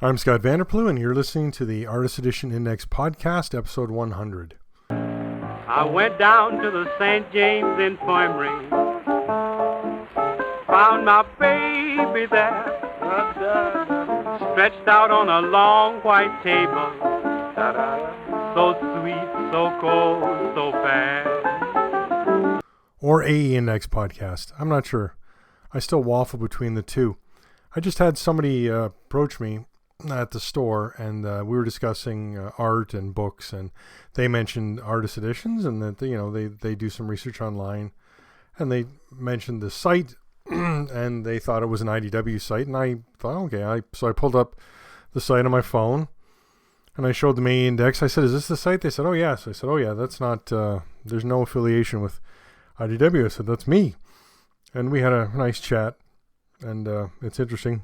I'm Scott Vanderplu, and you're listening to the Artist Edition Index Podcast, episode 100. I went down to the St. James Infirmary, found my baby there, stretched out on a long white table, so sweet, so cold, so fast. Or AE Index Podcast. I'm not sure. I still waffle between the two. I just had somebody approach me at the store, and we were discussing art and books, and they mentioned Artist Editions, and that they do some research online, and they mentioned the site, and they thought it was an IDW site, and I thought, okay, so I pulled up the site on my phone, and I showed them AE Index. I said, "Is this the site?" They said, "Oh yes." I said, "Oh yeah, that's not. There's no affiliation with IDW." I said, "That's me," and we had a nice chat, and it's interesting.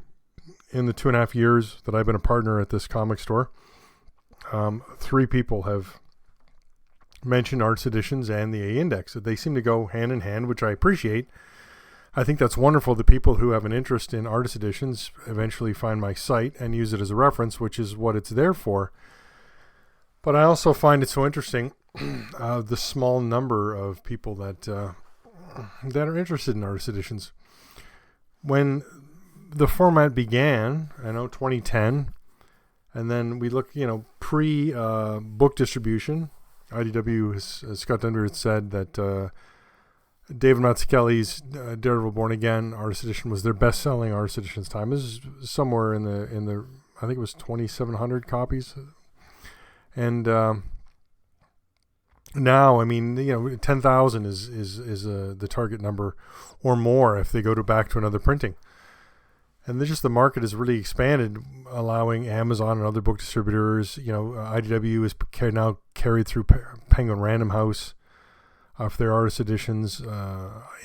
In the 2.5 years that I've been a partner at this comic store, 3 people have mentioned Artist Editions and the AE Index. They seem to go hand in hand, which I appreciate. I think that's wonderful. The people who have an interest in Artist Editions eventually find my site and use it as a reference, which is what it's there for. But I also find it so interesting, the small number of people that are interested in Artist Editions. When the format began, 2010, and then we look, pre-book distribution. IDW, as Scott Dunbar said, that David Mazzucchelli's Daredevil Born Again Artist Edition was their best-selling Artist Editions time. This is somewhere in the I think it was 2,700 copies, and now 10,000 is the target number or more if they go back to another printing. And the market has really expanded, allowing Amazon and other book distributors. IDW is now carried through Penguin Random House for their Artist Editions.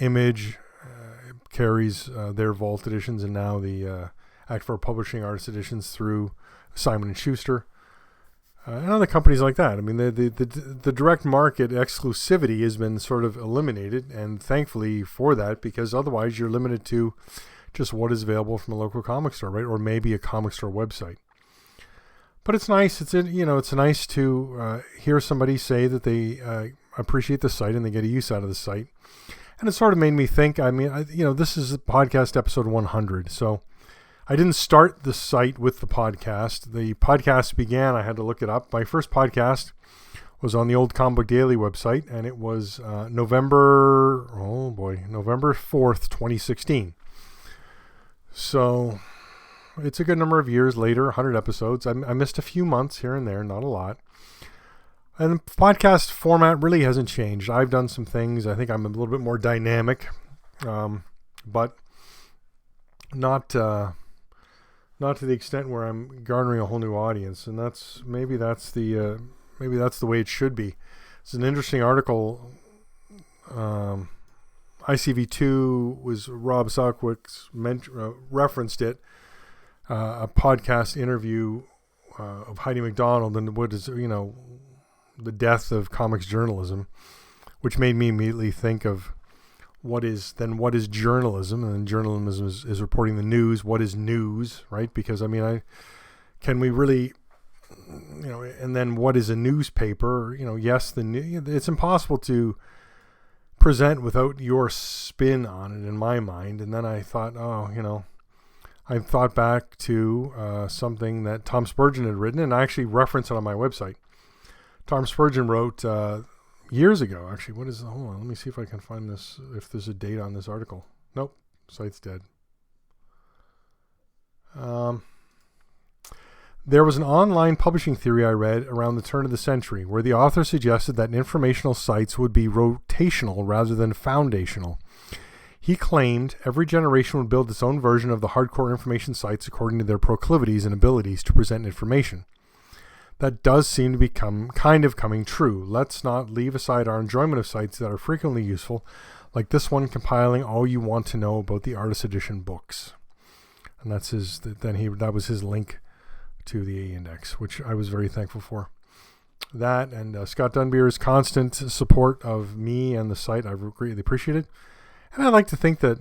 Image carries their Vault Editions, and now the Act for Publishing Artist Editions through Simon & Schuster. And other companies like that. The direct market exclusivity has been sort of eliminated, and thankfully for that, because otherwise you're limited to just what is available from a local comic store, right? Or maybe a comic store website. But it's nice. It's nice to hear somebody say that they appreciate the site and they get a use out of the site. And it sort of made me think. This is podcast episode 100, so I didn't start the site with the podcast. The podcast began. I had to look it up. My first podcast was on the old Comic Book Daily website, and it was November 4th, 2016. So it's a good number of years later, 100 episodes. I missed a few months here and there, not a lot. And the podcast format really hasn't changed. I've done some things. I think I'm a little bit more dynamic, but not to the extent where I'm garnering a whole new audience. And maybe that's the way it should be. It's an interesting article. ICV2 was Rob Sawquick's referenced it, a podcast interview of Heidi MacDonald and what is the death of comics journalism, which made me immediately think of what is journalism, and journalism is reporting the news. What is news, right? Because can we really, and then what is a newspaper? Yes, it's impossible to present without your spin on it, in my mind. And then I thought, I thought back to something that Tom Spurgeon had written, and I actually reference it on my website. Tom Spurgeon wrote years ago, actually. Hold on, let me see if I can find this, if there's a date on this article. Nope, site's dead. There was an online publishing theory I read around the turn of the century where the author suggested that informational sites would be rotational rather than foundational. He claimed every generation would build its own version of the hardcore information sites according to their proclivities and abilities to present information. That does seem to become kind of coming true. Let's not leave aside our enjoyment of sites that are frequently useful, like this one compiling all you want to know about the Artist Edition books. And that was his link to the AE Index, which I was very thankful for. That and Scott Dunbar's constant support of me and the site, I've greatly appreciated. And I like to think that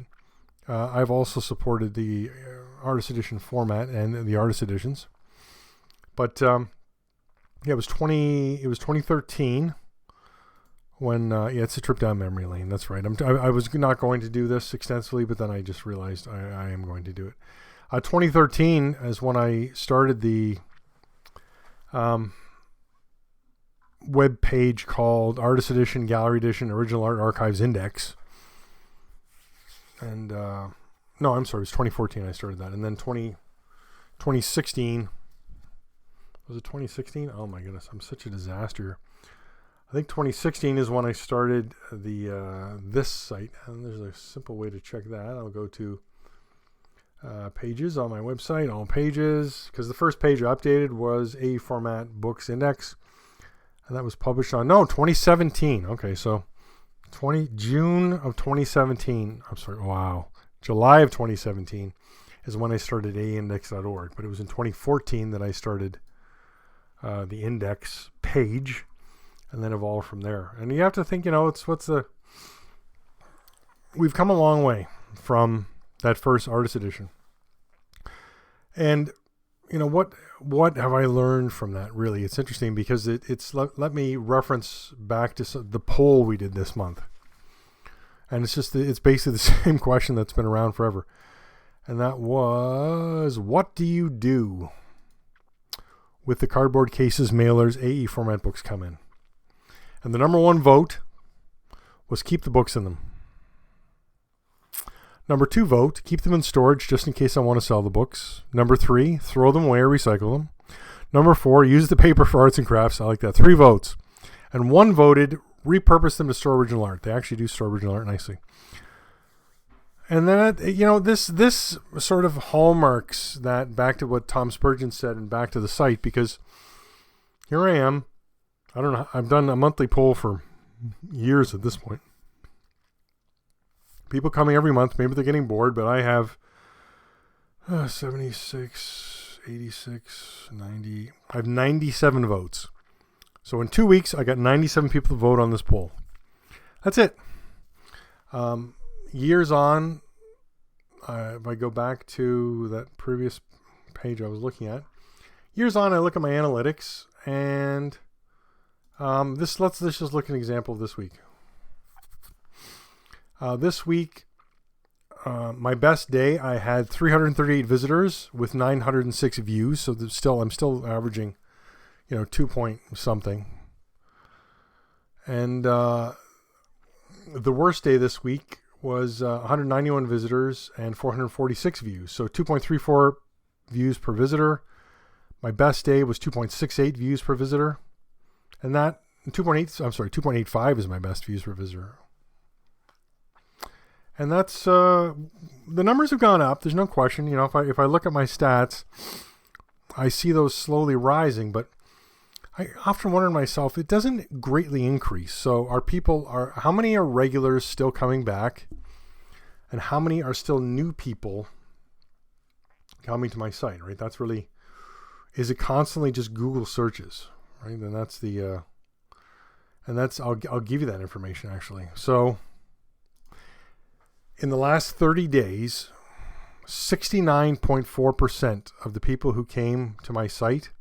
I've also supported the Artist Edition format and the Artist Editions. But it was 2013 when it's a trip down memory lane. That's right. I was not going to do this extensively, but then I just realized I am going to do it. 2013 is when I started the web page called Artist Edition, Gallery Edition, Original Art Archives Index. And no, I'm sorry, it was 2014 I started that. And then 2016, was it 2016? Oh my goodness, I'm such a disaster. I think 2016 is when I started the this site, and there's a simple way to check that. I'll go to pages on my website, all pages, because the first page I updated was a format books index, and that was published on 2017. Okay, so June of 2017. I'm sorry, wow, July of 2017 is when I started aindex.org, but it was in 2014 that I started the index page, and then evolved from there. And you have to think, we've come a long way from that first artist edition. And what have I learned from that? Really, it's interesting because let me reference back to the poll we did this month. And it's basically the same question that's been around forever. And that was, what do you do with the cardboard cases, mailers, AE format books come in? And the number one vote was keep the books in them. Number 2 vote, keep them in storage just in case I want to sell the books. Number 3, throw them away or recycle them. Number 4, use the paper for arts and crafts. I like that. 3 votes. And 1 voted, repurpose them to store original art. They actually do store original art nicely. And then, this sort of hallmarks that back to what Tom Spurgeon said and back to the site, because here I am. I don't know. I've done a monthly poll for years at this point. People coming every month. Maybe they're getting bored, but I have 76, 86, 90. I have 97 votes. So in 2 weeks, I got 97 people to vote on this poll. That's it. Years on, if I go back to that previous page I was looking at, years on, I look at my analytics, and let's just look at an example of this week. This week, my best day, I had 338 visitors with 906 views. So I'm still averaging, 2 point something. And the worst day this week was 191 visitors and 446 views. So 2.34 views per visitor. My best day was 2.68 views per visitor. And that 2.85 is my best views per visitor. And that's the numbers have gone up. There's no question. If I look at my stats, I see those slowly rising. But I often wonder to myself, it doesn't greatly increase. So how many are regulars still coming back, and how many are still new people coming to my site? Right. That's really, is it constantly just Google searches? Right. Then that's I'll give you that information actually. So, in the last 30 days, 69.4% of the people who came to my site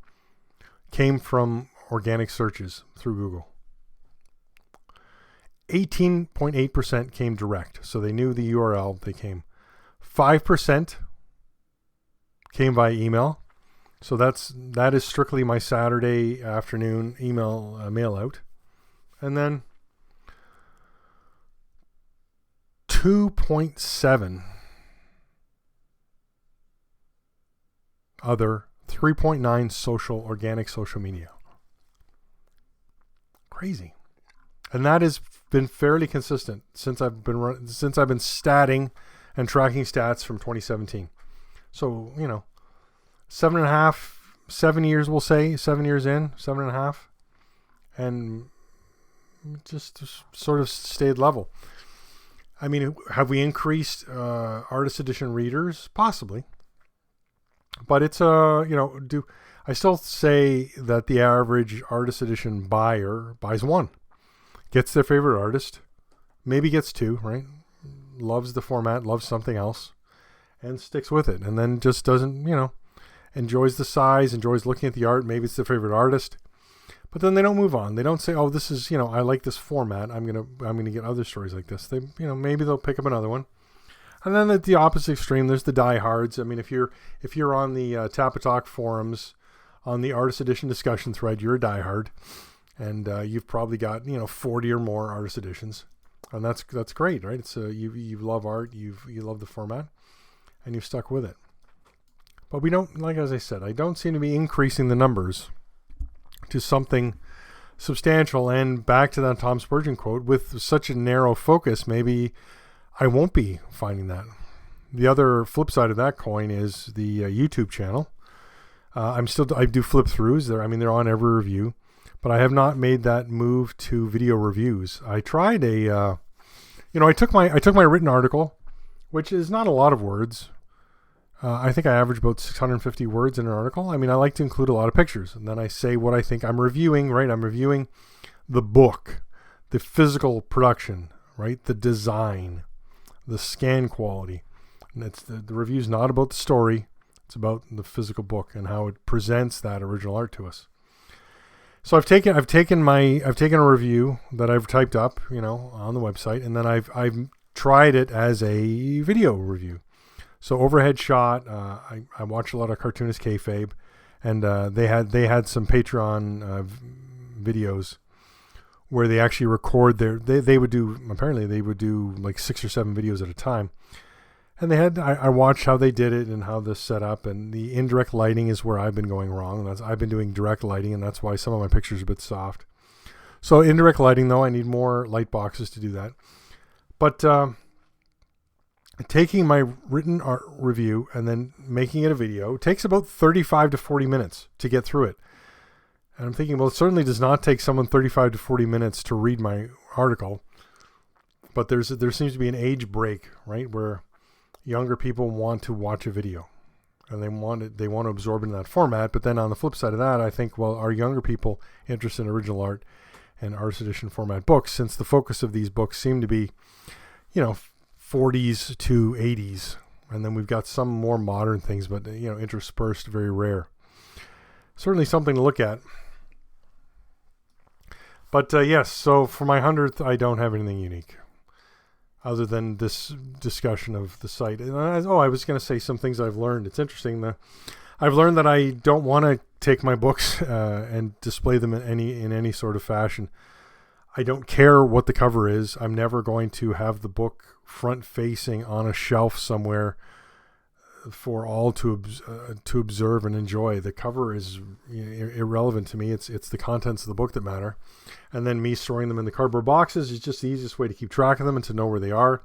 came from organic searches through Google. 18.8% came direct, so they knew the URL they came. 5% came via email, so that is strictly my Saturday afternoon email mail out. And then 2.7 other, 3.9 organic social media. Crazy. And that has been fairly consistent since I've been statting and tracking stats from 2017. So, 7 years, we'll say, 7 years in, 7.5, and just sort of stayed level. I mean, have we increased Artist Edition readers? Possibly. But it's, I still say that the average Artist Edition buyer buys 1. Gets their favorite artist. Maybe gets 2, right? Loves the format, loves something else, and sticks with it. And then just doesn't, enjoys the size, enjoys looking at the art. Maybe it's their favorite artist, but then they don't move on. They don't say, "Oh, this is, I like this format. I'm gonna get other stories like this." They, maybe they'll pick up another one. And then at the opposite extreme, there's the diehards. I mean, if you're on the Tapatalk forums, on the Artist Edition discussion thread, you're a diehard, and you've probably got 40 or more artist editions, and that's great, right? It's you love art, you love the format, and you've stuck with it. But we don't, like as I said, I don't seem to be increasing the numbers to something substantial. And back to that Tom Spurgeon quote, with such a narrow focus, maybe I won't be finding that. The other flip side of that coin is the YouTube channel. I do flip throughs there. I mean, they're on every review, but I have not made that move to video reviews. I tried I took my written article, which is not a lot of words. I think I average about 650 words in an article. I mean, I like to include a lot of pictures, and then I say what I think I'm reviewing, right? I'm reviewing the book, the physical production, right? The design, the scan quality. And it's the review's not about the story. It's about the physical book and how it presents that original art to us. So I've taken a review that I've typed up, on the website, and then I've tried it as a video review. So Overhead Shot, I watch a lot of Cartoonist Kayfabe, and they had some Patreon videos where they actually record they would do like 6 or 7 videos at a time. And I watched how they did it and how this set up, and the indirect lighting is where I've been going wrong. I've been doing direct lighting, and that's why some of my pictures are a bit soft. So indirect lighting, though, I need more light boxes to do that. But taking my written art review and then making it a video takes about 35 to 40 minutes to get through it. And I'm thinking, well, it certainly does not take someone 35 to 40 minutes to read my article. But there seems to be an age break, right, where younger people want to watch a video and they want to absorb it in that format. But then on the flip side of that, I think, well, are younger people interested in original art and artist edition format books, since the focus of these books seem to be, 40s to 80s. And then we've got some more modern things, but, interspersed, very rare. Certainly something to look at. But yes, so for my 100th, I don't have anything unique other than this discussion of the site. And I was going to say some things I've learned. It's interesting that I've learned that I don't want to take my books and display them in any sort of fashion. I don't care what the cover is. I'm never going to have the book front facing on a shelf somewhere for all to observe and enjoy. The cover is irrelevant to me. It's the contents of the book that matter. And then me storing them in the cardboard boxes is just the easiest way to keep track of them and to know where they are.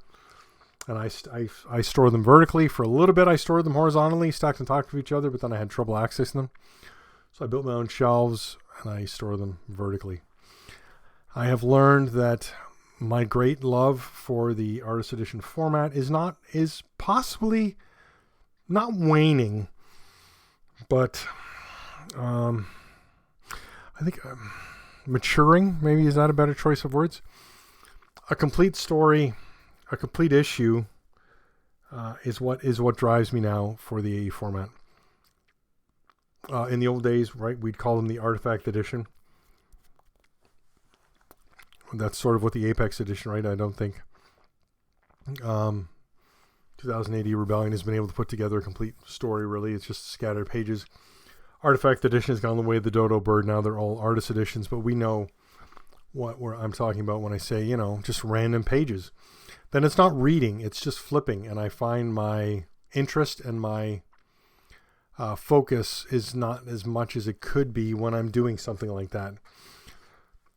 And I store them vertically. For a little bit, I stored them horizontally, stacked on top of each other, but then I had trouble accessing them. So I built my own shelves and I store them vertically. I have learned that my great love for the artist edition format is possibly not waning, but I think maturing, maybe, is that a better choice of words? A complete story, a complete issue is what drives me now for the AE format. In the old days, right, we'd call them the Artifact Edition. That's sort of what the Apex Edition, right? I don't think 2000 AD Rebellion has been able to put together a complete story, really. It's just scattered pages. Artifact Edition has gone the way of the dodo bird. Now they're all artist editions, but we know what I'm talking about when I say, just random pages. Then it's not reading, it's just flipping, and I find my interest and my focus is not as much as it could be when I'm doing something like that.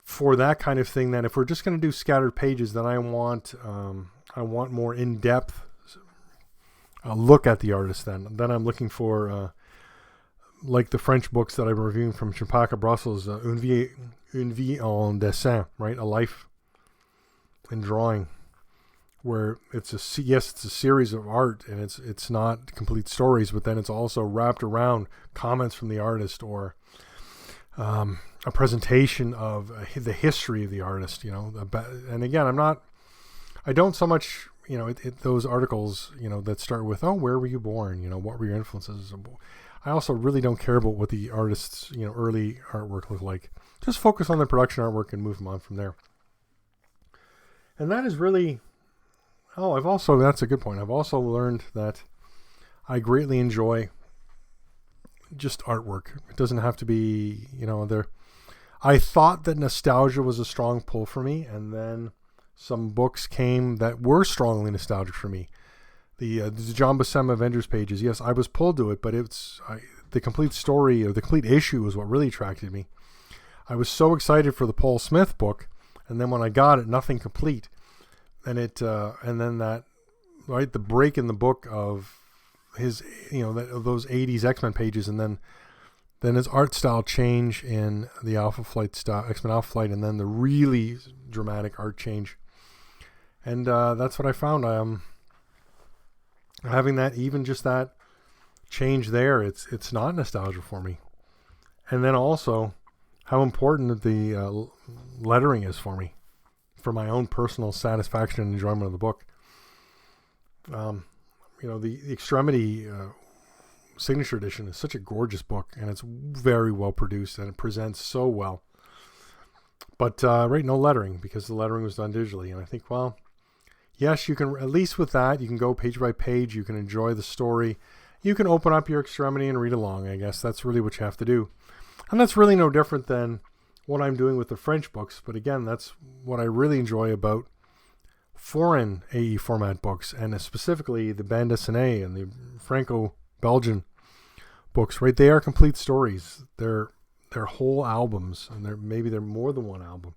For that kind of thing, then if we're just going to do scattered pages, then I want more in-depth look at the artist. Then I'm looking for like the French books that I'm reviewing from Champaka Brussels, Une vie en dessin, right? A life in drawing, where it's a series of art, and it's not complete stories, but then it's also wrapped around comments from the artist or a presentation of the history of the artist, and again, I don't so much, those articles, that start with, oh, where were you born? What were your influences? I also really don't care about what the artist's, early artwork looked like. Just focus on the production artwork and move them on from there. And that is really, that's a good point. I've also learned that I greatly enjoy just artwork. It doesn't have to be, I thought that nostalgia was a strong pull for me, and then some books came that were strongly nostalgic for me. The John Buscema Avengers pages, yes, I was pulled to it, but the complete story or the complete issue was what really attracted me. I was so excited for the Paul Smith book, and then when I got it, nothing complete. And and then that, right, the break in the book of his, those 80s X-Men pages, and then his art style change in the Alpha Flight style, X-Men Alpha Flight, and then the really dramatic art change. And that's what I found. Having that, even just that change there, it's not nostalgia for me. And then also how important the lettering is for me, for my own personal satisfaction and enjoyment of the book. The Extremity Signature Edition is such a gorgeous book, and it's very well produced, and it presents so well. But no lettering, because the lettering was done digitally. And I think, well, yes, you can, at least with that, you can go page by page, you can enjoy the story, you can open up your Extremity and read along. I guess that's really what you have to do. And that's really no different than what I'm doing with the French books. But again, that's what I really enjoy about foreign AE format books, and specifically the bande dessinée and the Franco-Belgian books, right? They are complete stories. They're whole albums, and maybe they're more than one album.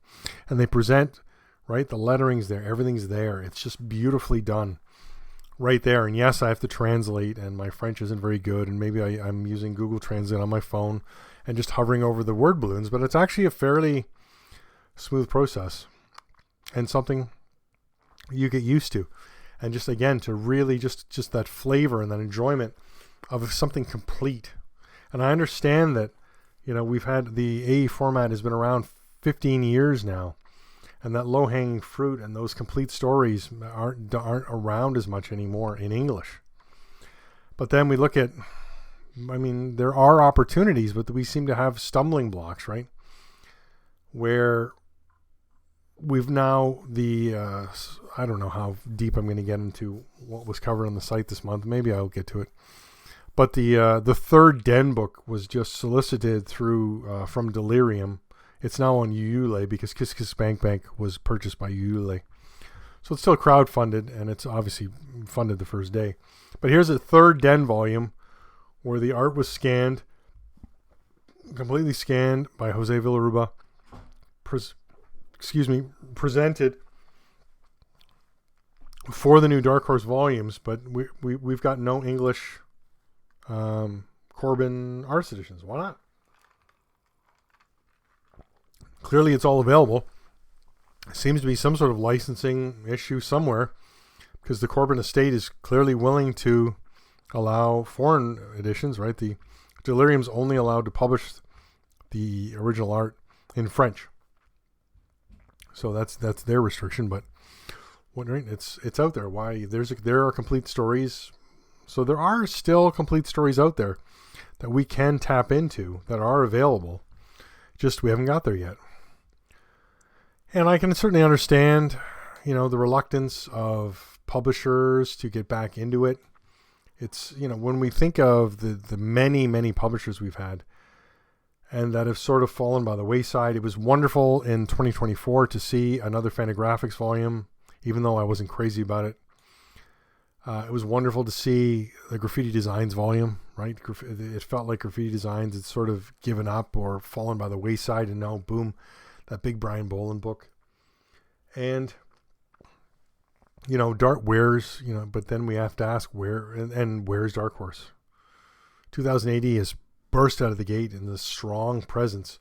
And they present, right, the lettering's there, everything's there. It's just beautifully done right there. And yes, I have to translate, and my French isn't very good, and maybe I'm using Google Translate on my phone and just hovering over the word balloons, but it's actually a fairly smooth process and something you get used to. And just, again, to really just that flavor and that enjoyment of something complete. And I understand that, we've had the AE format has been around 15 years now, and that low-hanging fruit and those complete stories aren't around as much anymore in English. But then we look at, there are opportunities, but we seem to have stumbling blocks, right? Where we've now I don't know how deep I'm going to get into what was covered on the site this month. Maybe I'll get to it. But the third Den book was just solicited through from Delirium. It's now on Ulule because Kiss Kiss Bank Bank was purchased by Ulule. So it's still crowdfunded, and it's obviously funded the first day. But here's a third Den volume where the art was scanned, completely scanned by Jose Villaruba, presented for the new Dark Horse volumes, but we've got no English Corbin Arts editions. Why not? Clearly it's all available. It seems to be some sort of licensing issue somewhere, because the Corbin estate is clearly willing to allow foreign editions, right? The Delirium's only allowed to publish the original art in French. So that's their restriction, but right, it's out there. Why there are complete stories. So there are still complete stories out there that we can tap into that are available. Just we haven't got there yet. And I can certainly understand, the reluctance of publishers to get back into it. It's, when we think of the many, many publishers we've had and that have sort of fallen by the wayside, it was wonderful in 2024 to see another Fantagraphics volume, even though I wasn't crazy about it. It was wonderful to see the Graffiti Designs volume, right? It felt like Graffiti Designs had sort of given up or fallen by the wayside, and now, boom, that big Brian Boland book. And, where's, but then we have to ask where's Dark Horse? 2000 AD has burst out of the gate in this strong presence.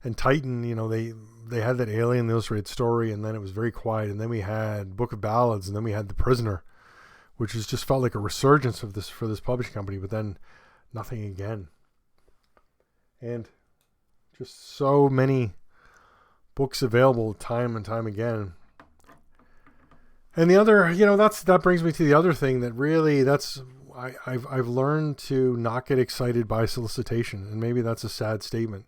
And Titan, they had that Alien Illustrated story, and then it was very quiet. And then we had Book of Ballads, and then we had The Prisoner, which just felt like a resurgence of this for this publishing company, but then nothing again. And just so many books available time and time again. And the other, that brings me to the other thing that really, I've learned to not get excited by solicitation, and maybe that's a sad statement.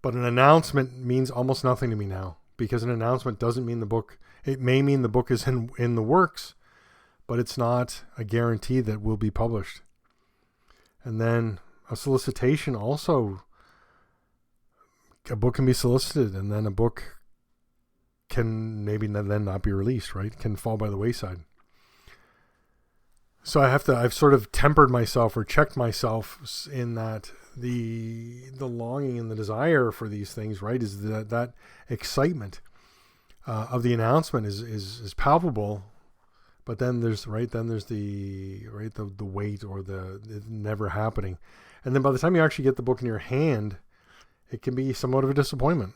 But an announcement means almost nothing to me now, because an announcement doesn't mean the book. It may mean the book is in the works, but it's not a guarantee that will be published. And then a solicitation also, a book can be solicited, and then a book can maybe then not be released, right? Can fall by the wayside. So I've sort of tempered myself or checked myself in that the longing and the desire for these things, right, is that excitement of the announcement is palpable, but then there's the wait or the never happening. And then by the time you actually get the book in your hand, it can be somewhat of a disappointment.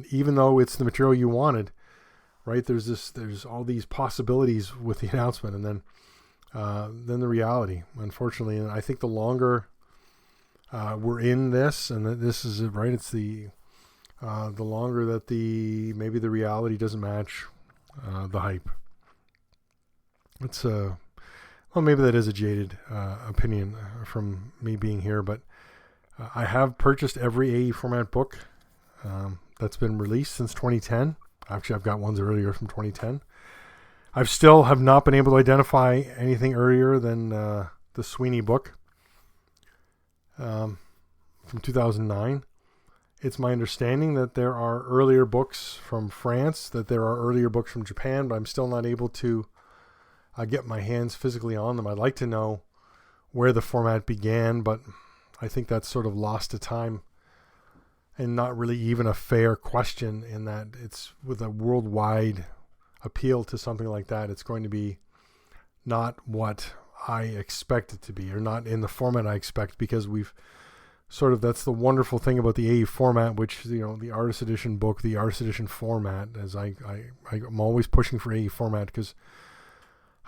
Even though it's the material you wanted, right? There's all these possibilities with the announcement, and then the reality, unfortunately. And I think the longer we're in this, and this is it, right? It's the longer that maybe the reality doesn't match the hype. It's well, maybe that is a jaded opinion from me being here, but I have purchased every AE format book that's been released since 2010. Actually, I've got ones earlier from 2010. I still have not been able to identify anything earlier than the Sweeney book from 2009. It's my understanding that there are earlier books from France, that there are earlier books from Japan, but I'm still not able to get my hands physically on them. I'd like to know where the format began, but I think that's sort of lost to time and not really even a fair question, in that it's with a worldwide appeal to something like that. It's going to be not what I expect it to be, or not in the format I expect, because we've sort of, that's the wonderful thing about the AE format, which, you know, the artist edition book, the artist edition format, as I'm always pushing for AE format, because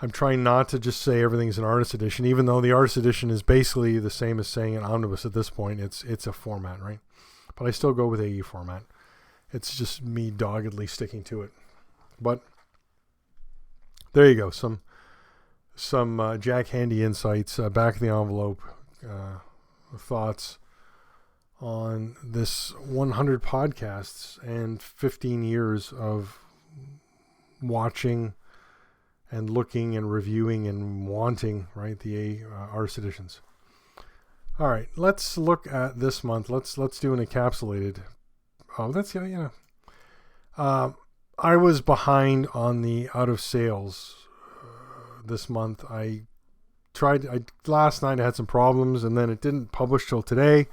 I'm trying not to just say everything's an artist edition, even though the artist edition is basically the same as saying an omnibus at this point. It's a format, right? But I still go with AE format. It's just me doggedly sticking to it. But there you go. Some Jack Handy insights, back of the envelope thoughts on this 100 podcasts and 15 years of watching and looking and reviewing and wanting, right, the artist editions. All right, let's look at this month. Let's do an encapsulated. I was behind on the out of sales this month. Last night I had some problems, and then it didn't publish till today.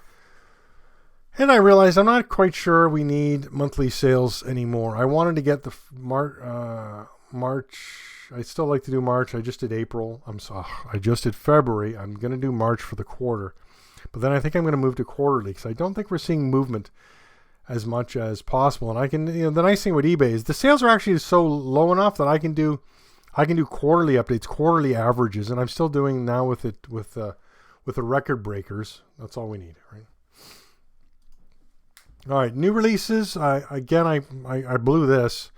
And I realized I'm not quite sure we need monthly sales anymore. I wanted to get the March. I still like to do March. I just did April. I just did February. I'm going to do March for the quarter. But then I think I'm going to move to quarterly, because I don't think we're seeing movement as much as possible. And I can, the nice thing with eBay is the sales are actually so low enough that I can do quarterly updates, quarterly averages, and I'm still doing now with the record breakers. That's all we need, right? All right, new releases. I blew this.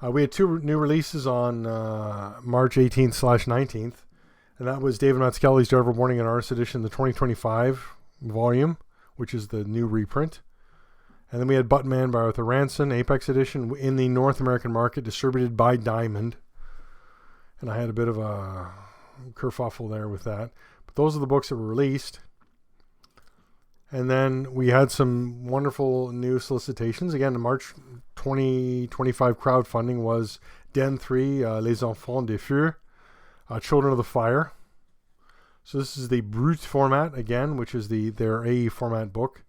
We had two new releases on March 18th/19th, and that was David Matskelly's Driver Warning and Artist Edition, the 2025 volume, which is the new reprint. And then we had Buttman by Arthur Ranson, Apex Edition, in the North American market, distributed by Diamond. And I had a bit of a kerfuffle there with that. But those are the books that were released. And then we had some wonderful new solicitations. Again, the March 2025 crowdfunding was Den 3, Les Enfants des Feux, Children of the Fire. So this is the Brut format, again, which is their AE format book.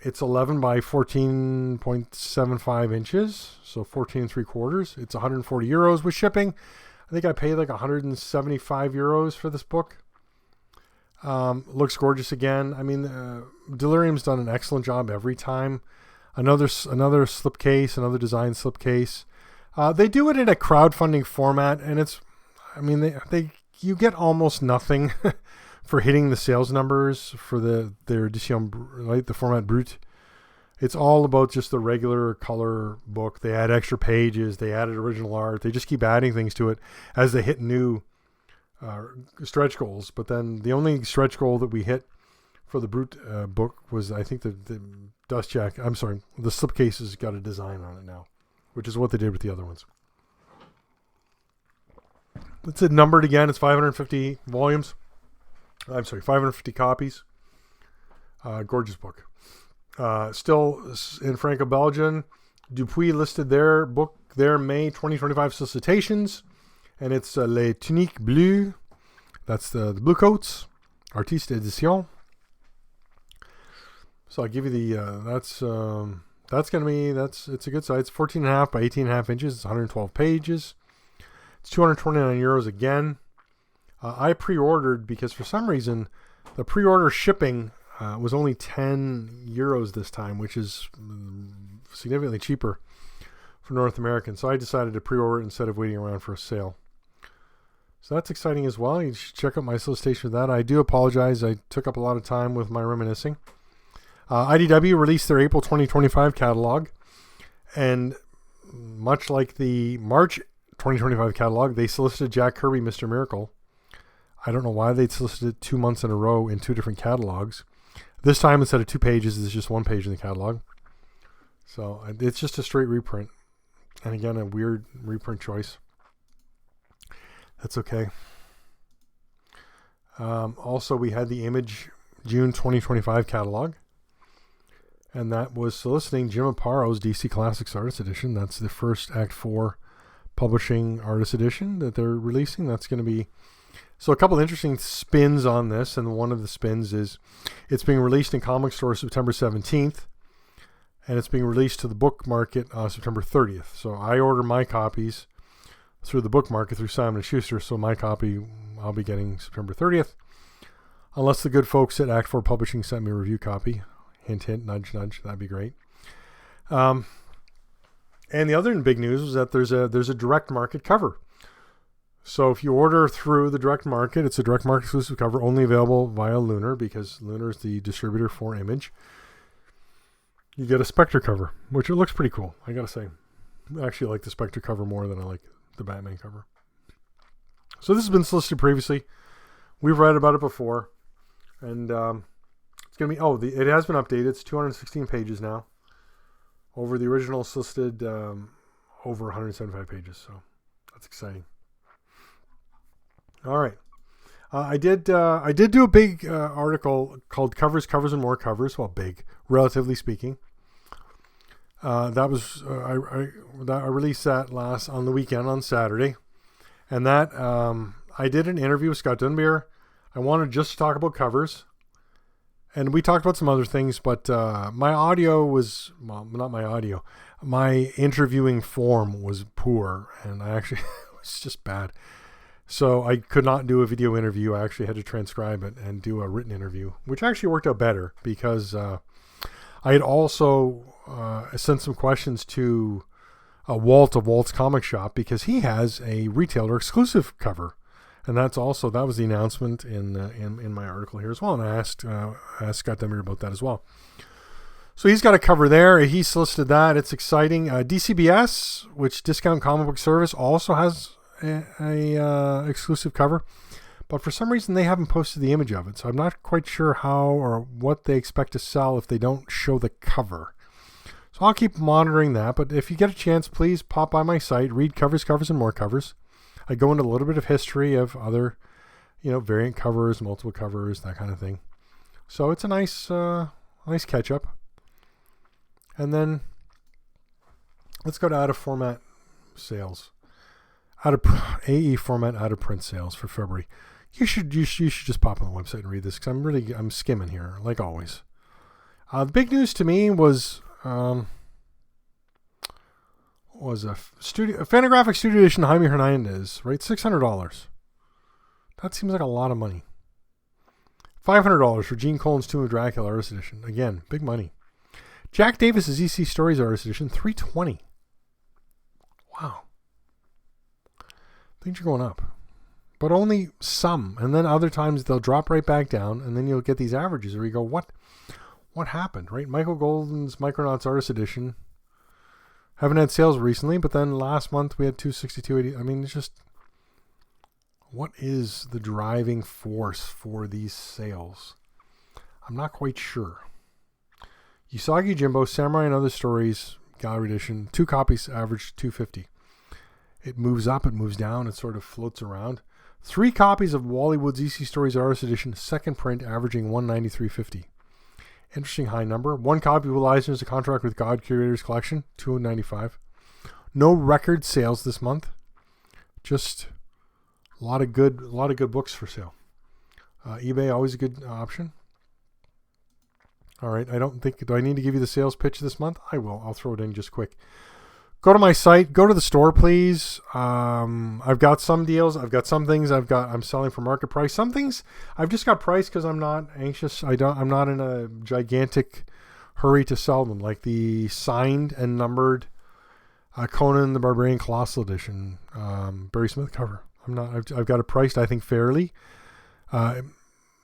It's 11 by 14.75 inches, so 14 3/4. It's 140 euros with shipping. I think I paid like 175 euros for this book. Looks gorgeous again. I mean, Delirium's done an excellent job every time. Another slipcase, another design slipcase. They do it in a crowdfunding format, and you get almost nothing for hitting the sales numbers for their edition, right, the format Brut. It's all about just the regular color book. They add extra pages. They added original art. They just keep adding things to it as they hit new stretch goals. But then the only stretch goal that we hit for the Brute book was, I think, the dust jacket. I'm sorry, the slipcase has got a design on it now, which is what they did with the other ones. It's numbered again. It's 550 volumes. I'm sorry, 550 copies. Gorgeous book. Still in Franco-Belgian. Dupuis listed their book, their May 2025 solicitations, and it's Les Tuniques Bleues. That's the Blue Coats. Artiste Edition. So I'll give you the, it's a good size. It's 14.5 by 18.5 inches. It's 112 pages. It's 229 euros again. I pre-ordered because for some reason the pre-order shipping was only 10 euros this time, which is significantly cheaper for North American. So I decided to pre-order it instead of waiting around for a sale. So that's exciting as well. You should check out my solicitation for that. I do apologize. I took up a lot of time with my reminiscing. IDW released their April 2025 catalog. And much like the March 2025 catalog, they solicited Jack Kirby, Mr. Miracle. I don't know why they'd solicited it 2 months in a row in two different catalogs. This time, instead of 2 pages, there's just 1 page in the catalog. So it's just a straight reprint. And again, a weird reprint choice. That's okay. Also, we had the Image June 2025 catalog. And that was soliciting Jim Apparo's DC Classics Artist Edition. That's the first Act 4 publishing artist edition that they're releasing. That's going to be... So a couple of interesting spins on this, and one of the spins is it's being released in comic stores September 17th, and it's being released to the book market September 30th. So I order my copies through the book market through Simon & Schuster, so my copy I'll be getting September 30th, unless the good folks at Act 4 Publishing sent me a review copy. Hint, hint, nudge, nudge. That'd be great. And the other big news is that there's a direct market cover. So if you order through the direct market, it's a direct market exclusive cover, only available via Lunar, because Lunar is the distributor for Image. You get a Spectre cover, which it looks pretty cool, I gotta say. I actually like the Spectre cover more than I like the Batman cover. So this has been solicited previously. We've read about it before. And it's going to be... it has been updated. It's 216 pages now. Over the original solicited over 175 pages. So that's exciting. All right. I did do a big article called Covers, and More Covers. Well, big, relatively speaking. That was I released that on the weekend on Saturday, and that I did an interview with Scott Dunbier. I wanted just to talk about covers, and we talked about some other things, but my audio was not my audio. My interviewing form was poor, and I actually it was just bad. So I could not do a video interview. I actually had to transcribe it and do a written interview, which actually worked out better because I had also sent some questions to Walt of Walt's Comic Shop because he has a retailer exclusive cover. And that was the announcement in my article here as well. And I asked Scott Demir about that as well. So he's got a cover there. He solicited that. It's exciting. DCBS, which Discount Comic Book Service, also has a exclusive cover, but for some reason they haven't posted the image of it, so I'm not quite sure how or what they expect to sell if they don't show the cover. So I'll keep monitoring that, but if you get a chance, please pop by my site, read Covers, and More Covers. I go into a little bit of history of other, variant covers, multiple covers, that kind of thing. So it's a nice catch up. And then let's go to out of format sales. AE format out of print sales for February. You should just pop on the website and read this because I'm skimming here like always. The big news to me was a Fantagraphics Studio Edition Jaime Hernandez, right? $600. That seems like a lot of money. $500 for Gene Colan's Tomb of Dracula Artist Edition. Again, big money. Jack Davis's EC Stories Artist Edition, $320. Wow. Things are going up, but only some, and then other times they'll drop right back down, and then you'll get these averages where you go, what happened, right? Michael Golden's Micronauts Artist Edition haven't had sales recently, but then last month we had 262.80. I mean, it's just What is the driving force for these sales? I'm not quite sure. Usagi Jimbo, Samurai and Other Stories, Gallery Edition. 2 copies, average $2.50. It moves up, it moves down, it sort of floats around. 3 copies of Wally Wood's EC Stories Artist Edition, second print, averaging $193.50. Interesting high number. 1 copy of Will Eisner's A Contract with God Curators Collection, $2.95. No record sales this month. Just a lot of good books for sale. eBay, always a good option. All right, do I need to give you the sales pitch this month? I will. I'll throw it in just quick. Go to my site. Go to the store, please. I've got some deals. I've got some things I'm selling for market price. Some things I've just got priced because I'm not anxious. I'm not in a gigantic hurry to sell them. Like the signed and numbered Conan the Barbarian Colossal Edition, Barry Smith cover. I've got it priced, I think, fairly.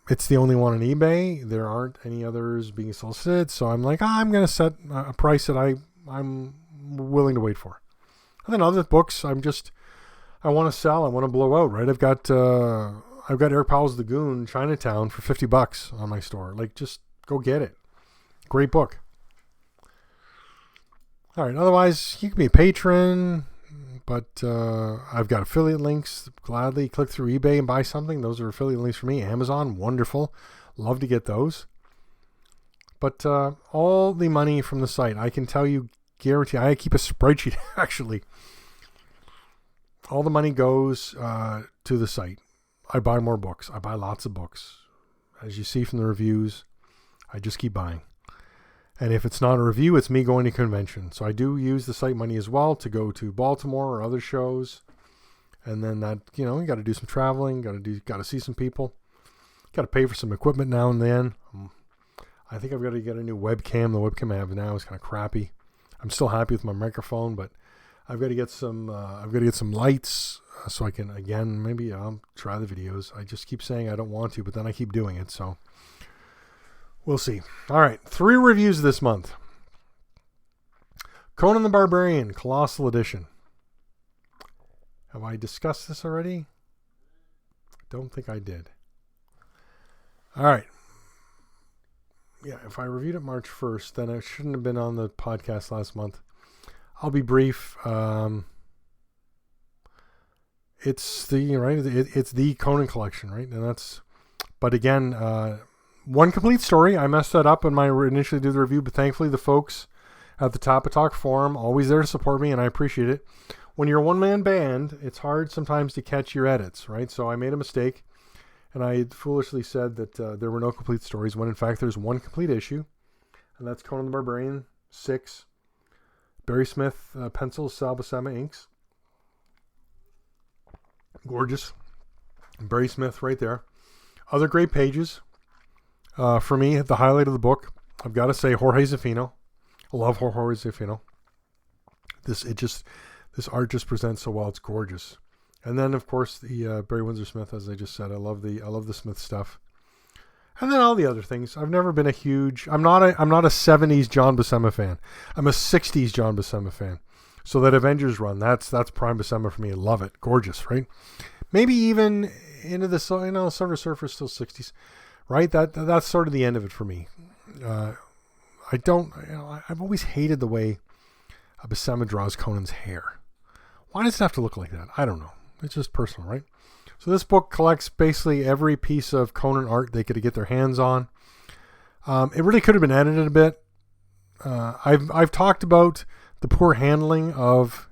It's the only one on eBay. There aren't any others being solicited, so I'm like, I'm going to set a price that I'm willing to wait for. And then other books, I want to sell. I want to blow out, right? I've got Eric Powell's The Goon, Chinatown for $50 on my store. Like, just go get it. Great book. All right. Otherwise, you can be a patron, but I've got affiliate links. Gladly click through eBay and buy something. Those are affiliate links for me. Amazon, wonderful. Love to get those. But all the money from the site, I can tell you, guarantee, I keep a spreadsheet actually. All the money goes to the site. I buy more books. I buy lots of books. As you see from the reviews, I just keep buying. And if it's not a review, it's me going to convention. So I do use the site money as well to go to Baltimore or other shows. And then that, you got to do some traveling, got to see some people. Got to pay for some equipment now and then. I think I've got to get a new webcam. The webcam I have now is kind of crappy. I'm still happy with my microphone, but I've got to get some lights so I can, again, maybe I'll try the videos. I just keep saying I don't want to, but then I keep doing it. So we'll see. All right. 3 reviews this month. Conan the Barbarian, Colossal Edition. Have I discussed this already? I don't think I did. All right. Yeah, if I reviewed it March 1st, then it shouldn't have been on the podcast last month. I'll be brief. It's the Conan collection, right? But again, one complete story. I messed that up when I initially did the review, but thankfully the folks at the Top of Talk forum always there to support me, and I appreciate it. When you're a one-man band, it's hard sometimes to catch your edits, right? So I made a mistake. And I foolishly said that there were no complete stories, when in fact there's one complete issue. And that's Conan the Barbarian 6. Barry Smith pencils, Sal Buscema inks. Gorgeous. Barry Smith right there. Other great pages. For me, the highlight of the book, I've got to say, Jorge Zafino. I love Jorge Zafino. This art just presents so well. It's gorgeous. And then, of course, the Barry Windsor Smith, as I just said. I love the Smith stuff. And then all the other things. I've never been I'm not a 70s John Buscema fan. I'm a 60s John Buscema fan. So that Avengers run, that's prime Buscema for me. I love it. Gorgeous, right? Maybe even into the Silver Surfer still 60s, right? That's sort of the end of it for me. I've always hated the way Buscema draws Conan's hair. Why does it have to look like that? I don't know. It's just personal, right? So this book collects basically every piece of Conan art they could get their hands on. It really could have been edited a bit. I've talked about the poor handling of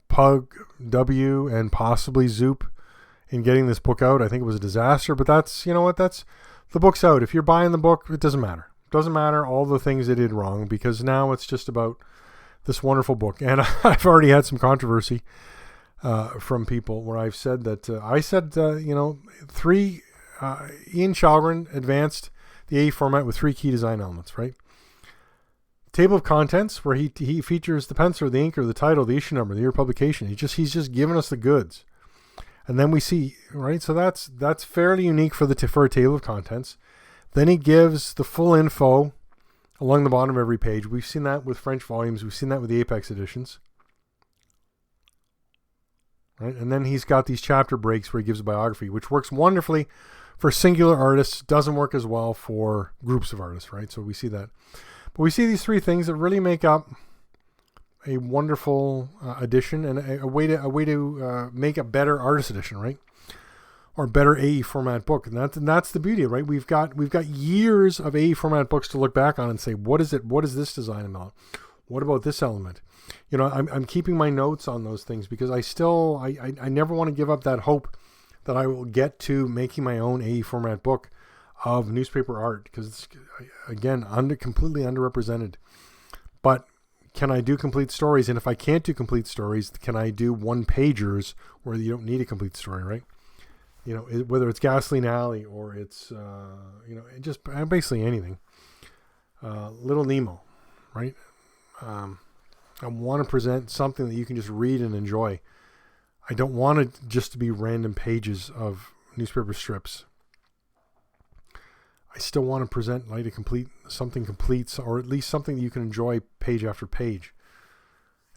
Pug W and possibly Zoop in getting this book out. I think it was a disaster, but that's the book's out. If you're buying the book, it doesn't matter. It doesn't matter all the things they did wrong, because now it's just about this wonderful book. And I've already had some controversy from people where I've said that Ian Chalgren advanced the A format with 3 key design elements, right? Table of contents, where he features the pencil, the inker, the title, the issue number, the year publication. He's just giving us the goods. And then we see, right? So that's fairly unique for a table of contents. Then he gives the full info along the bottom of every page. We've seen that with French volumes. We've seen that with the Apex editions. right? And then he's got these chapter breaks where he gives a biography, which works wonderfully for singular artists, doesn't work as well for groups of artists, right? So we see that. But we see these three things that really make up a wonderful edition and a way to make a better artist edition, right? Or better AE format book. And that's the beauty, right? We've got years of AE format books to look back on and say, what is it? What is this design about? What about this element? You know, I'm keeping my notes on those things because I never want to give up that hope that I will get to making my own AE format book of newspaper art, because it's, again, completely underrepresented. But can I do complete stories? And if I can't do complete stories, can I do one-pagers where you don't need a complete story, right? You know, whether it's Gasoline Alley or it's, just basically anything. Little Nemo, right? I want to present something that you can just read and enjoy. I don't want it just to be random pages of newspaper strips. I still want to present like something complete, or at least something that you can enjoy page after page.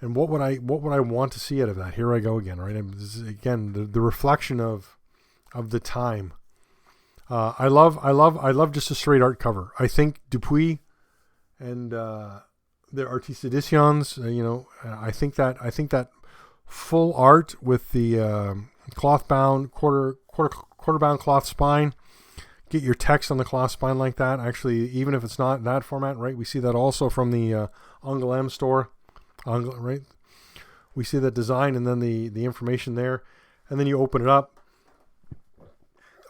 And what would I want to see out of that? Here I go again, right? This is, again, the reflection of the time. I love just a straight art cover. I think Dupuis and the Artiste Editions, I think that full art with the cloth bound quarter bound cloth spine. Get your text on the cloth spine like that. Actually, even if it's not that format, right? We see that also from the Angoulême store, right? We see that design and then the information there, and then you open it up.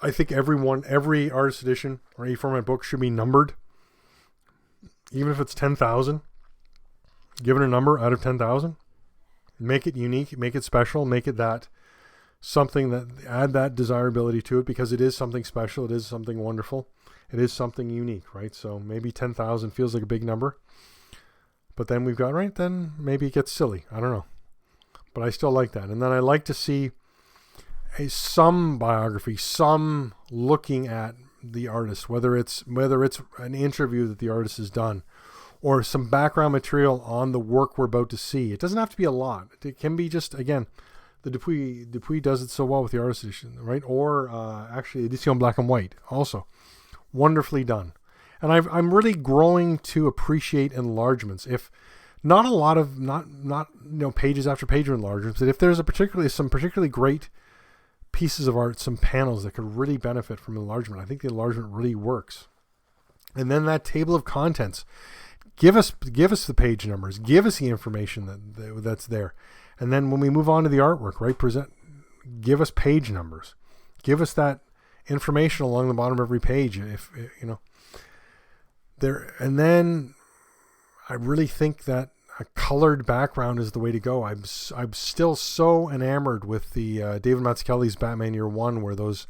I think every artist edition or AE format book should be numbered, even if it's 10,000. Give it a number out of 10,000. Make it unique, make it special, make it that something that add that desirability to it, because it is something special, it is something wonderful, it is something unique, right? So maybe 10,000 feels like a big number, but then we've got, right, then maybe it gets silly. I don't know, but I still like that. And then I like to see some biography, some looking at the artist, whether it's an interview that the artist has done, or some background material on the work we're about to see. It doesn't have to be a lot. It can be just, again, the Dupuis does it so well with the artist edition, right? Or actually, Edition Black and White, also wonderfully done. And I'm really growing to appreciate enlargements. If not a lot of not pages after page enlargements, but if there's some particularly great pieces of art, some panels that could really benefit from enlargement, I think the enlargement really works. And then that table of contents, give us the page numbers, give us the information that's there. And then when we move on to the artwork, right, give us page numbers, give us that information along the bottom of every page. If there, and then I really think that a colored background is the way to go. I'm still so enamored with the David Mazzucchelli's Batman Year One, where those,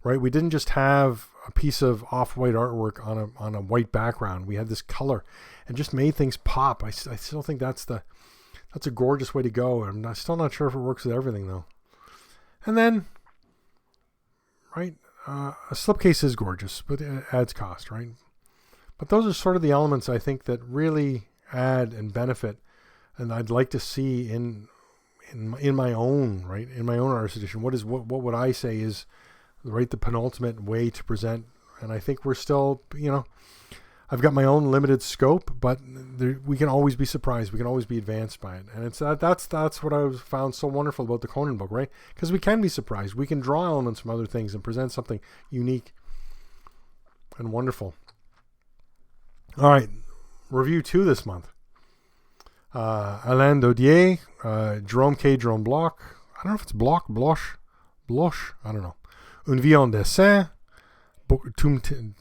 right, we didn't just have a piece of off-white artwork on a white background. We had this color and just made things pop. I still think that's a gorgeous way to go. I'm still not sure if it works with everything, though. And then, right, a slipcase is gorgeous, but it adds cost, right? But those are sort of the elements I think that really add and benefit, and I'd like to see in my own, right, in my own artist edition. What would I say is, right, the penultimate way to present? And I think we're still, I've got my own limited scope, but we can always be surprised. We can always be advanced by it. And it's that's what I've found so wonderful about the Conan book, right? Because we can be surprised. We can draw elements from other things and present something unique and wonderful. All right, review 2 this month. Alain Daudier, Jerome Bloch. I don't know if it's Bloch, I don't know. Une vie en dessin. Tome 10,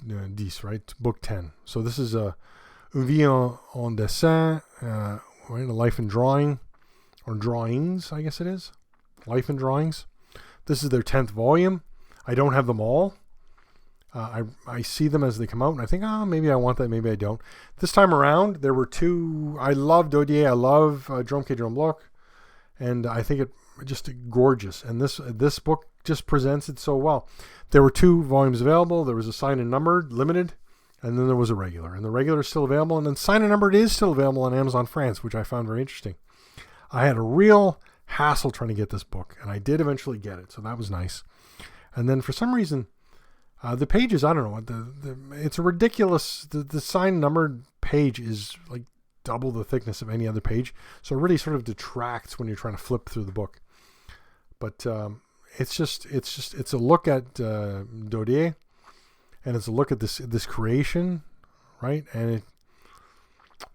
right? Book 10. So this is Une vie en dessin, right? A life in drawing, or drawings, I guess it is. Life in drawings. This is their 10th volume. I don't have them all. I see them as they come out, and I think, maybe I want that, maybe I don't. This time around, there were 2. I love Daudier. I love Jerome Bloch, and I think it just gorgeous. And this book just presents it so well. There were 2 volumes available. There was a signed and numbered, limited, and then there was a regular. And the regular is still available, and then signed and numbered is still available on Amazon France, which I found very interesting. I had a real hassle trying to get this book, and I did eventually get it, so that was nice. And then for some reason, the pages, I don't know what it's a ridiculous. The signed numbered page is like double the thickness of any other page, so it really sort of detracts when you're trying to flip through the book. But it's a look at Daudet, and it's a look at this creation, right? And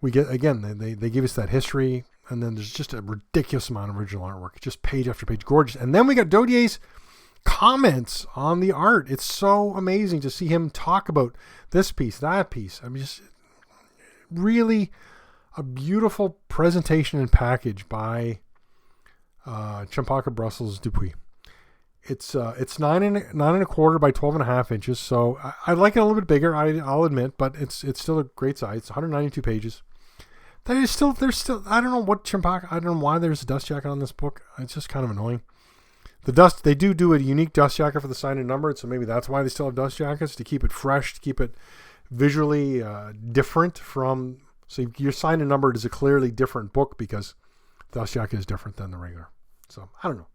we get, again, they give us that history, and then there's just a ridiculous amount of original artwork, just page after page, gorgeous. And then we got Daudet's comments on the art. It's so amazing to see him talk about this piece, that piece. I mean, just really a beautiful presentation and package by Champaka Brussels Dupuis. It's 9.25 by 12.5 inches. So I like it a little bit bigger, I'll admit, but it's still a great size. It's 192 pages. There's still I don't know what Champaka, I don't know why there's a dust jacket on this book. It's just kind of annoying. The dust, they do a unique dust jacket for the signed and numbered, so maybe that's why they still have dust jackets, to keep it fresh, to keep it visually different from. So your signed and numbered is a clearly different book because dust jacket is different than the regular. So I don't know.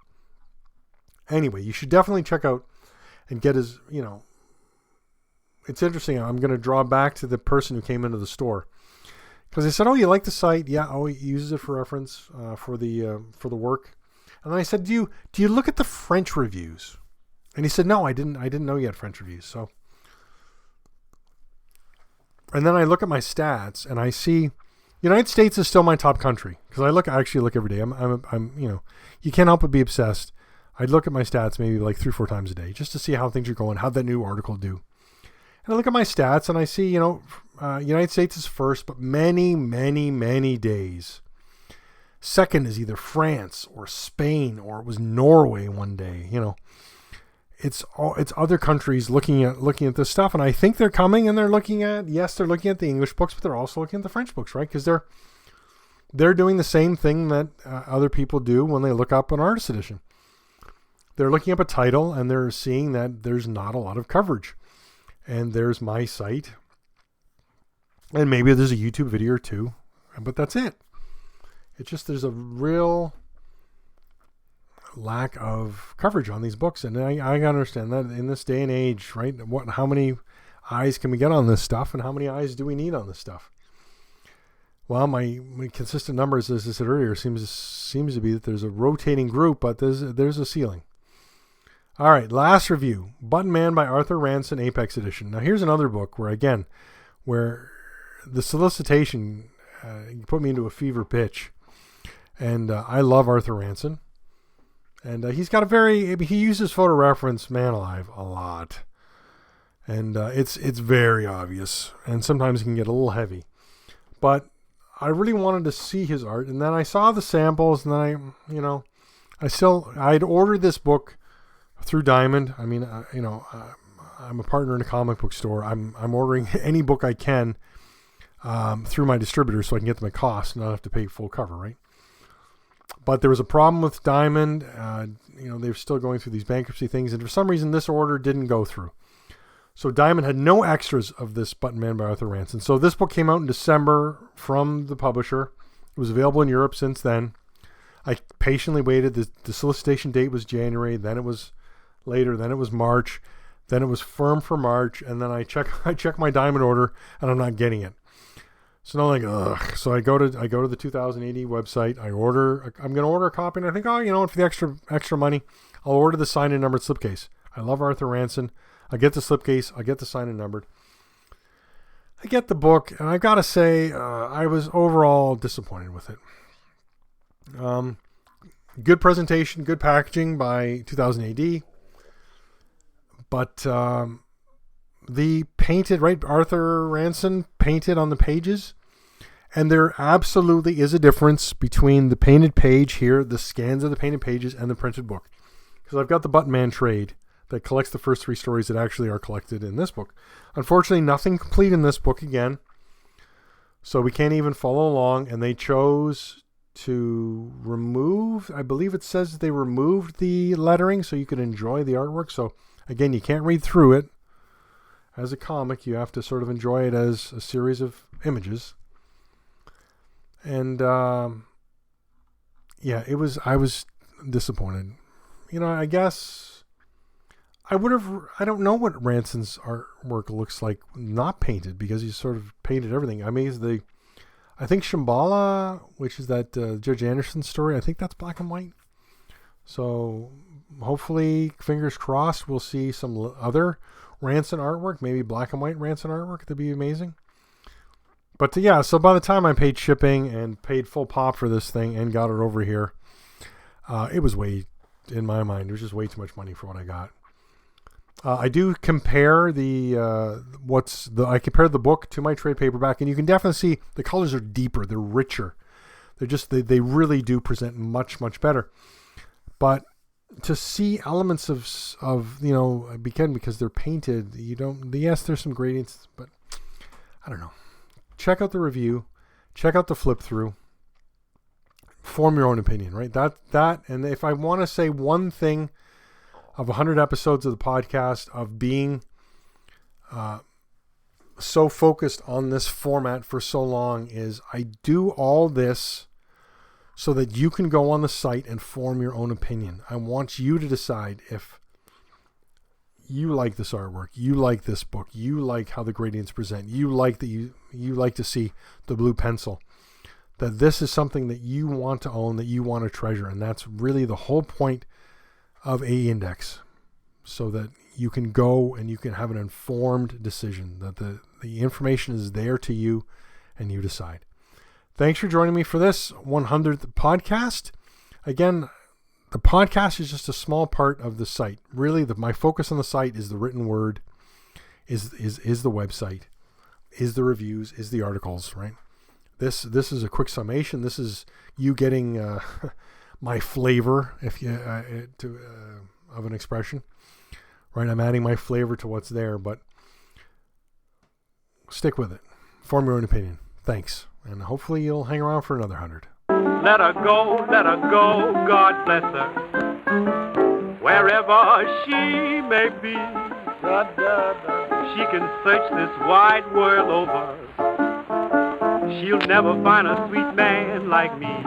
Anyway, you should definitely check out and get his. It's interesting. I'm going to draw back to the person who came into the store because they said, "Oh, you like the site? Yeah. Oh, he uses it for reference for the work." And then I said, "Do you look at the French reviews?" And he said, "No, I didn't know you had French reviews." So, and then I look at my stats and I see, United States is still my top country because I actually look every day. I'm you can't help but be obsessed. I'd look at my stats maybe like 3-4 times a day just to see how things are going, how'd that new article do. And I look at my stats and I see, United States is first, but many, many, many days. Second is either France or Spain, or it was Norway one day. It's other countries looking at this stuff, and I think they're coming and they're looking at the English books, but they're also looking at the French books, right? Because they're doing the same thing that other people do when they look up an artist edition. They're looking up a title and they're seeing that there's not a lot of coverage, and there's my site, and maybe there's a YouTube video or two, but that's it. It's just there's a real lack of coverage on these books, and I gotta understand that in this day and age, right? How many eyes can we get on this stuff, and how many eyes do we need on this stuff? Well, my consistent numbers, as I said earlier, seems to be that there's a rotating group, but there's a ceiling. All right, last review: Button Man by Arthur Ranson, Apex Edition. Now here's another book where the solicitation put me into a fever pitch. And I love Arthur Ranson. And he's got he uses photo reference, man alive, a lot. And it's very obvious. And sometimes it can get a little heavy. But I really wanted to see his art. And then I saw the samples. And then I'd ordered this book through Diamond. I mean, I'm a partner in a comic book store. I'm ordering any book I can through my distributor so I can get them at cost and not have to pay full cover, right? But there was a problem with Diamond. They're still going through these bankruptcy things, and for some reason this order didn't go through. So Diamond had no extras of this Button Man by Arthur Ranson. So this book came out in December from the publisher. It was available in Europe since then. I patiently waited. The solicitation date was January. Then it was later. Then it was March. Then it was firm for March. And then I check my Diamond order, and I'm not getting it. So now I'm like, ugh. So I go to the 2080 website. I'm going to order a copy, and I think, for the extra money, I'll order the signed and numbered slipcase. I love Arthur Ranson. I get the slipcase. I get the signed and numbered. I get the book, and I got to say, I was overall disappointed with it. Good presentation, good packaging by 2000 AD. But the painted, right, Arthur Ranson painted on the pages, and there absolutely is a difference between the painted page here, the scans of the painted pages, and the printed book. Because I've got the Button Man trade that collects the first 3 stories that actually are collected in this book. Unfortunately, nothing complete in this book again, so we can't even follow along, and they chose to remove, I believe it says they removed the lettering so you could enjoy the artwork. So again, you can't read through it. As a comic, you have to sort of enjoy it as a series of images. And I was disappointed. I guess I would have. I don't know what Ranson's artwork looks like not painted, because he sort of painted everything. I mean, I think Shambhala, which is that Judge Anderson story, I think that's black and white. So hopefully, fingers crossed, we'll see some other Ranson artwork, maybe black and white Ranson artwork. That'd be amazing. But so by the time I paid shipping and paid full pop for this thing and got it over here, it was in my mind, it was just way too much money for what I got. I do compare I compared the book to my trade paperback, and you can definitely see the colors are deeper, they're richer. They really do present much, much better. But to see elements of again, because they're painted, yes, there's some gradients, but I don't know. Check out the review, check out the flip through, form your own opinion, right? And if I want to say one thing of 100 episodes of the podcast, of being so focused on this format for so long, is I do all this so that you can go on the site and form your own opinion. I want you to decide if you like this artwork, you like this book, you like how the gradients present, you like that you like to see the blue pencil, that this is something that you want to own, that you want to treasure. And that's really the whole point of A Index, so that you can go and you can have an informed decision, that the information is there to you and you decide. Thanks for joining me for this 100th podcast. Again, the podcast is just a small part of the site. Really, my focus on the site is the written word, is the website, is the reviews, is the articles, right? This is a quick summation. This is you getting my flavor, if you of an expression, right? I'm adding my flavor to what's there, but stick with it. Form your own opinion. Thanks, and hopefully you'll hang around for another 100. Let her go, God bless her. Wherever she may be, she can search this wide world over. She'll never find a sweet man like me.